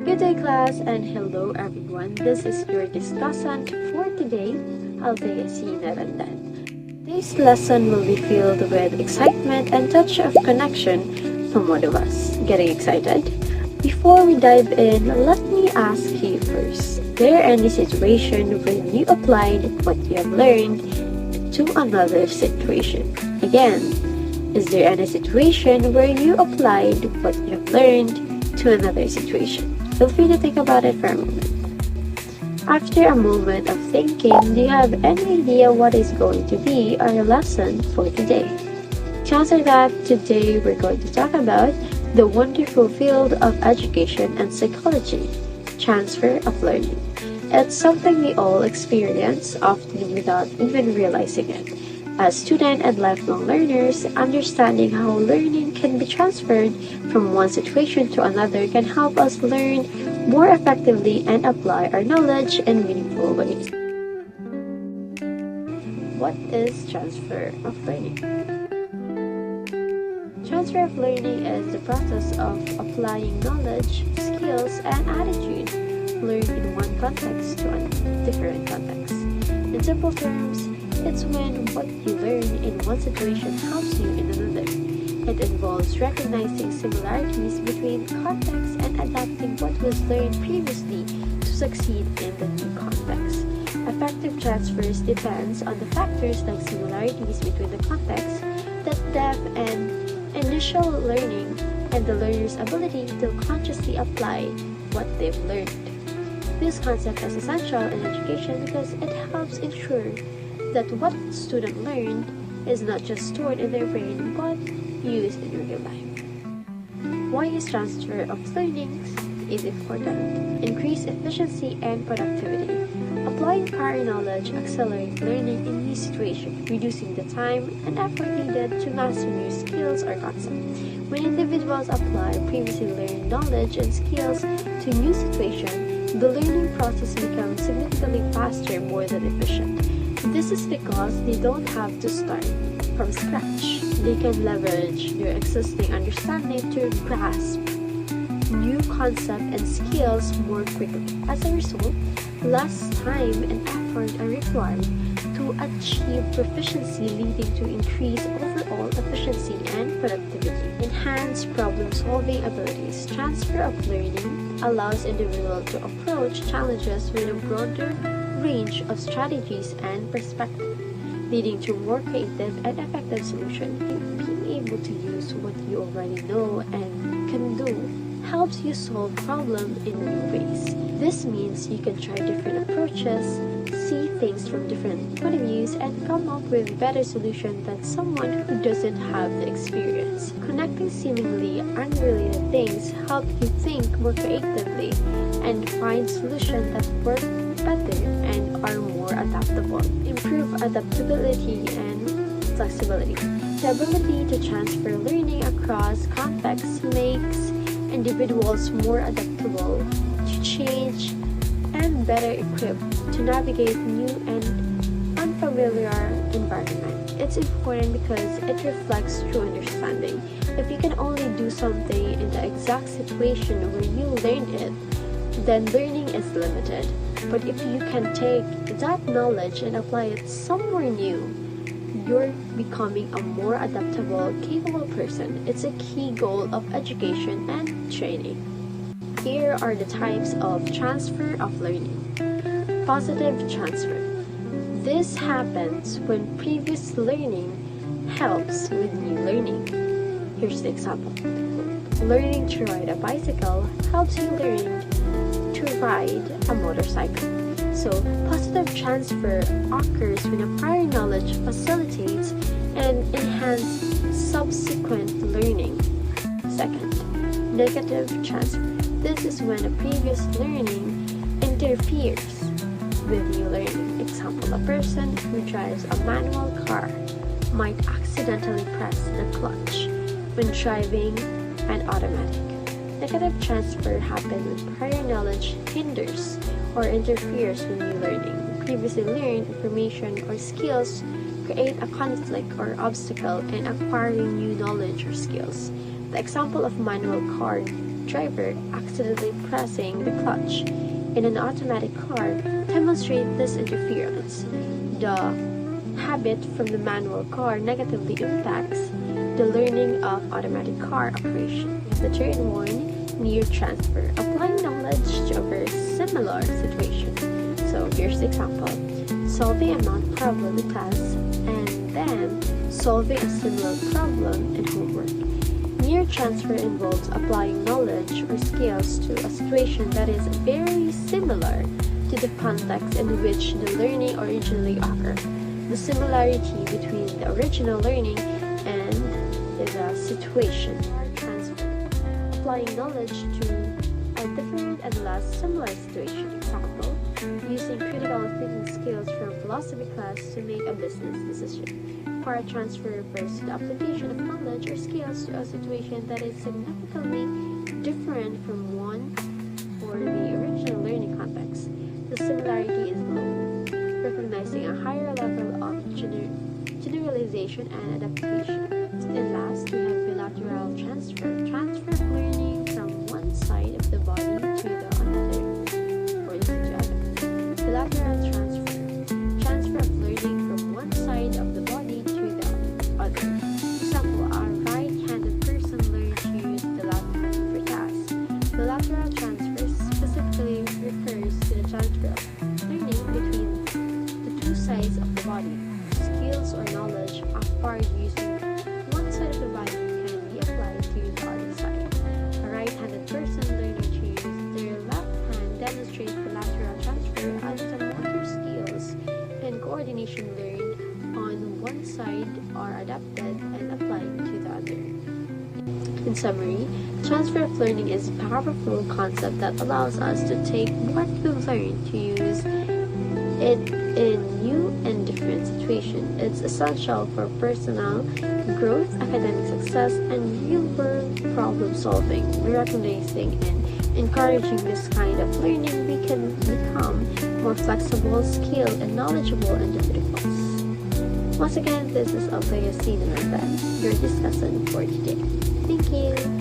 Good day, class, and hello, everyone. This is your discussant for today, Althea C. Narandan. Today's lesson will be filled with excitement and touch of connection from one of us. Getting excited? Before we dive in, let me ask you first. Is there any situation when you applied what you have learned to another situation? Again, is there any situation where you applied what you have learned to another situation? Feel free to think about it for a moment. After a moment of thinking, do you have any idea what is going to be our lesson for today? To answer that, today we're going to talk about the wonderful field of education and psychology, transfer of learning. It's something we all experience, often without even realizing it. As student and lifelong learners, understanding how learning can be transferred from one situation to another can help us learn more effectively and apply our knowledge in meaningful ways. What is transfer of learning? Transfer of learning is the process of applying knowledge, skills, and attitude learned in one context to a different context. In simple terms, it's when what you learn in one situation helps you in another. It involves recognizing similarities between contexts and adapting what was learned previously to succeed in the new context. Effective transfers depends on the factors like similarities between the contexts, the depth and initial learning, and the learner's ability to consciously apply what they've learned. This concept is essential in education because it helps ensure that what student learned is not just stored in their brain but used in real life. Why is transfer of learning is important? Increase efficiency and productivity. Applying prior knowledge accelerates learning in new situations, reducing the time and effort needed to master new skills or concepts. When individuals apply previously learned knowledge and skills to new situations, the learning process becomes significantly faster, more than efficient. This is because they don't have to start from scratch. They can leverage their existing understanding to grasp new concepts and skills more quickly. As a result, less time and effort are required to achieve proficiency, leading to increased overall efficiency and productivity. Enhanced problem-solving abilities. Transfer of learning allows individuals to approach challenges with a broader range of strategies and perspectives, leading to more creative and effective solutions. Being able to use what you already know and can do helps you solve problems in new ways. This means you can try different approaches, see things from different point of views, and come up with better solutions than someone who doesn't have the experience. Connecting seemingly unrelated things help you think more creatively and find solutions that work better and are more adaptable. Improve adaptability and flexibility. The ability to transfer learning across contexts makes individuals more adaptable to change and better equipped to navigate new and unfamiliar environment. It's important because it reflects true understanding. If you can only do something in the exact situation where you learned it, then learning is limited. But if you can take that knowledge and apply it somewhere new, you're becoming a more adaptable, capable person. It's a key goal of education and training. Here are the types of transfer of learning. Positive transfer. This happens when previous learning helps with new learning. Here's the example. Learning to ride a bicycle helps you learn to ride a motorcycle. So, positive transfer occurs when a prior knowledge facilitates and enhances subsequent learning. Second, negative transfer. This is when a previous learning interferes with new learning. Example, a person who drives a manual car might accidentally press the clutch when driving an automatic. Negative transfer happens when prior knowledge hinders or interferes with new learning. Previously learned information or skills create a conflict or obstacle in acquiring new knowledge or skills. The example of manual car driver accidentally pressing the clutch in an automatic car demonstrate this interference. The habit from the manual car negatively impacts the learning of automatic car operation. The third one, near transfer, applying knowledge to a very similar situation. So here's the example. Solving a math problem in class and then solving a similar problem in homework. Near transfer involves applying knowledge or skills to a situation that is very similar to the context in which the learning originally occurred. The similarity between the original learning and the situation. Transfer, applying knowledge to a different and less similar situation. Example, using critical thinking skills from philosophy class to make a business decision. Para transfer refers to the application of knowledge or skills to a situation that is significantly different from one or the original learning context. The similarity is low, recognizing a higher level of generalization and adaptation. And last, we have bilateral transfer. Transfer of learning from one side of the body to the other, or to other. Bilateral transfer. Transfer of learning from one side of the body to the other. Example, a right-handed person learns to use the left hand for tasks. Bilateral transfer specifically refers to the transfer of learning between the two sides of the body. Skills or knowledge acquired using one side of the body can be applied to the other side. A right-handed person learning to use their left hand demonstrates bilateral transfer as the motor skills and coordination learned on one side are adapted and applied to the other. In summary, transfer of learning is a powerful concept that allows us to take what we've learned to use it in new and different situations. It's essential for personal growth, academic success, and real-world problem solving. By recognizing and encouraging this kind of learning, we can become more flexible, skilled, and knowledgeable individuals. Once again, this is Althea Senior, your discussion for today. Thank you.